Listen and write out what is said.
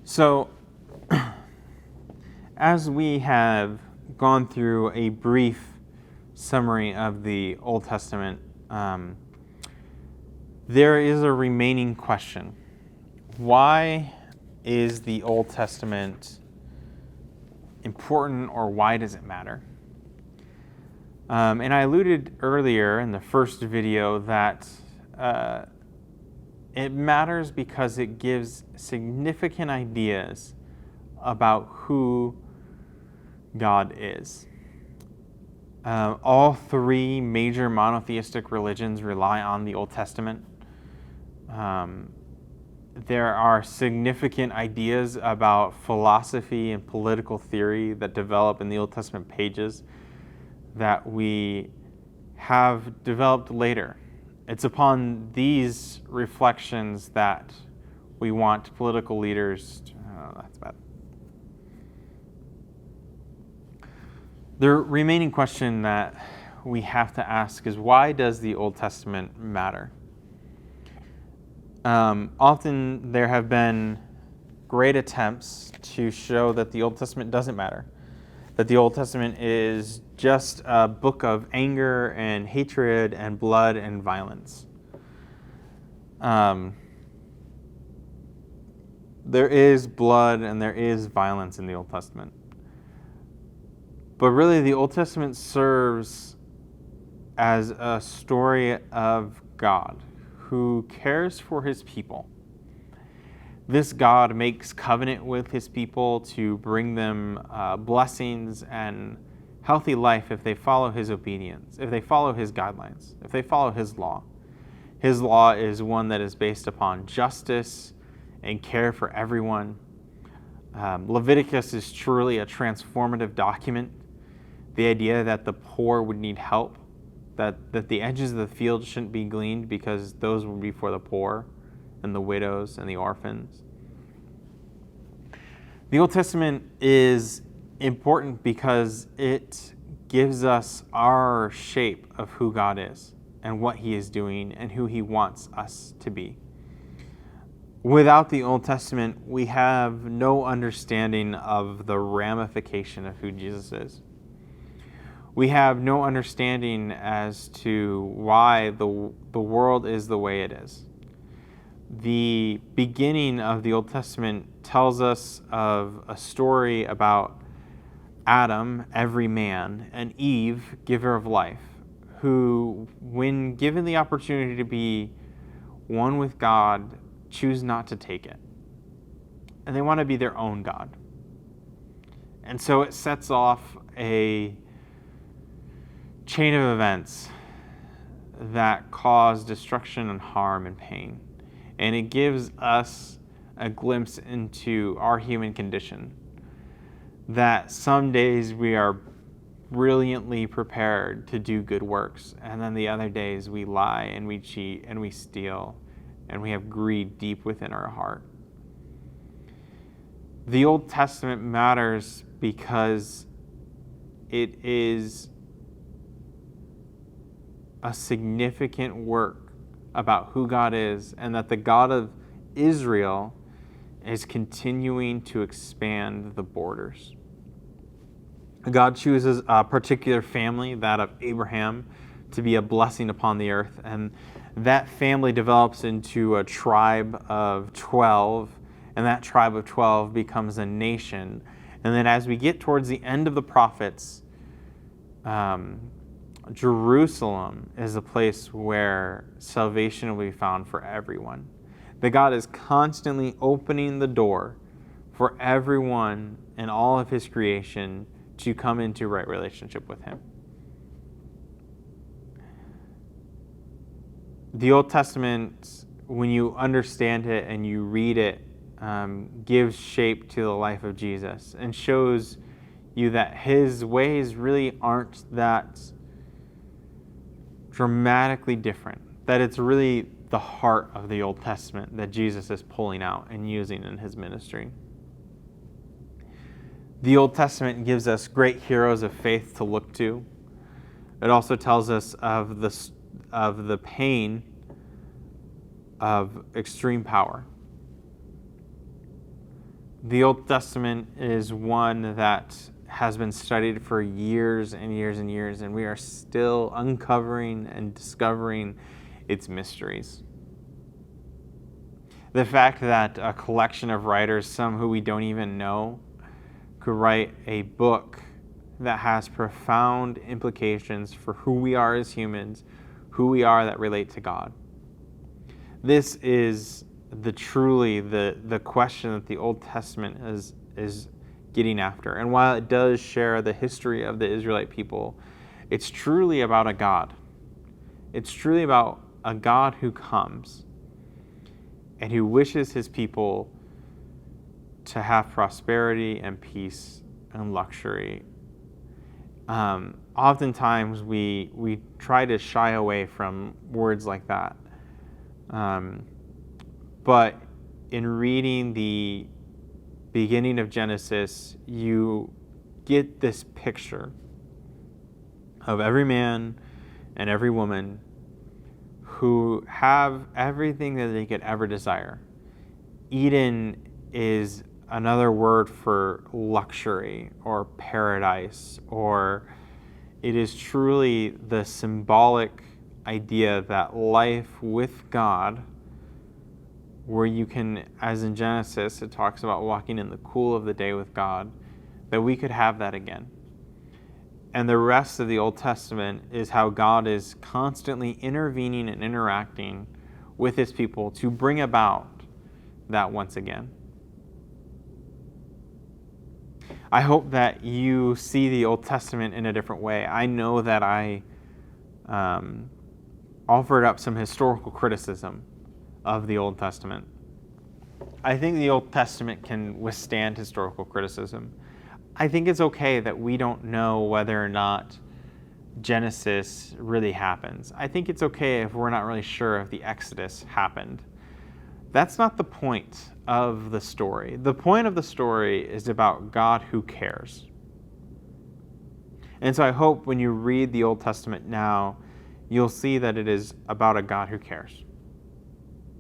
So, as we have gone through a brief summary of the Old Testament, there is a remaining question. Why is the Old Testament important, or why does it matter? And I alluded earlier in the first video that it matters because it gives significant ideas about who God is. All three major monotheistic religions rely on the Old Testament. There are significant ideas about philosophy and political theory that develop in the Old Testament pages that we have developed later. It's upon these reflections that we want political leaders to, that's bad. The remaining question that we have to ask is, why does the Old Testament matter? Often there have been great attempts to show that the Old Testament doesn't matter, that the Old Testament is just a book of anger and hatred and blood and violence. There is blood and there is violence in the Old Testament. But really, the Old Testament serves as a story of God who cares for his people. This God makes covenant with his people to bring them blessings and healthy life if they follow his obedience, if they follow his guidelines, if they follow his law. His law is one that is based upon justice and care for everyone. Leviticus is truly a transformative document. The idea that the poor would need help, that the edges of the field shouldn't be gleaned because those would be for the poor and the widows and the orphans. The Old Testament is important because it gives us our shape of who God is and what he is doing and who he wants us to be. Without the Old Testament, we have no understanding of the ramification of who Jesus is. We have no understanding as to why the world is the way it is. The beginning of the Old Testament tells us of a story about Adam, every man, and Eve, giver of life, who, when given the opportunity to be one with God, choose not to take it. And they want to be their own God. And so it sets off a chain of events that cause destruction and harm and pain. And it gives us a glimpse into our human condition, that some days we are brilliantly prepared to do good works, and then the other days we lie and we cheat and we steal and we have greed deep within our heart. The Old Testament matters because it is a significant work about who God is, and that the God of Israel is continuing to expand the borders. God chooses a particular family, that of Abraham, to be a blessing upon the earth, and that family develops into a tribe of 12, and that tribe of 12 becomes a nation. And then as we get towards the end of the prophets, Jerusalem is a place where salvation will be found for everyone. That God is constantly opening the door for everyone and all of his creation to come into right relationship with him. The Old Testament, when you understand it and you read it, gives shape to the life of Jesus and shows you that his ways really aren't that dramatically different, that it's really the heart of the Old Testament that Jesus is pulling out and using in his ministry. The Old Testament gives us great heroes of faith to look to. It also tells us of the pain of extreme power. The Old Testament is one that has been studied for years and years and years, and we are still uncovering and discovering its mysteries. The fact that a collection of writers, some who we don't even know, could write a book that has profound implications for who we are as humans, who we are that relate to God. This is truly the question that the Old Testament is getting after. And while it does share the history of the Israelite people, it's truly about a God. It's truly about a God who comes and who wishes his people to have prosperity and peace and luxury. Oftentimes we try to shy away from words like that. But in reading the beginning of Genesis, you get this picture of every man and every woman who have everything that they could ever desire. Eden is another word for luxury or paradise, or it is truly the symbolic idea that life with God, where you can, as in Genesis, it talks about walking in the cool of the day with God, that we could have that again. And the rest of the Old Testament is how God is constantly intervening and interacting with his people to bring about that once again. I hope that you see the Old Testament in a different way. I know that I offered up some historical criticism of the Old Testament. I think the Old Testament can withstand historical criticism. I think it's okay that we don't know whether or not Genesis really happens. I think it's okay if we're not really sure if the Exodus happened. That's not the point of the story. The point of the story is about God who cares. And so I hope when you read the Old Testament now, you'll see that it is about a God who cares.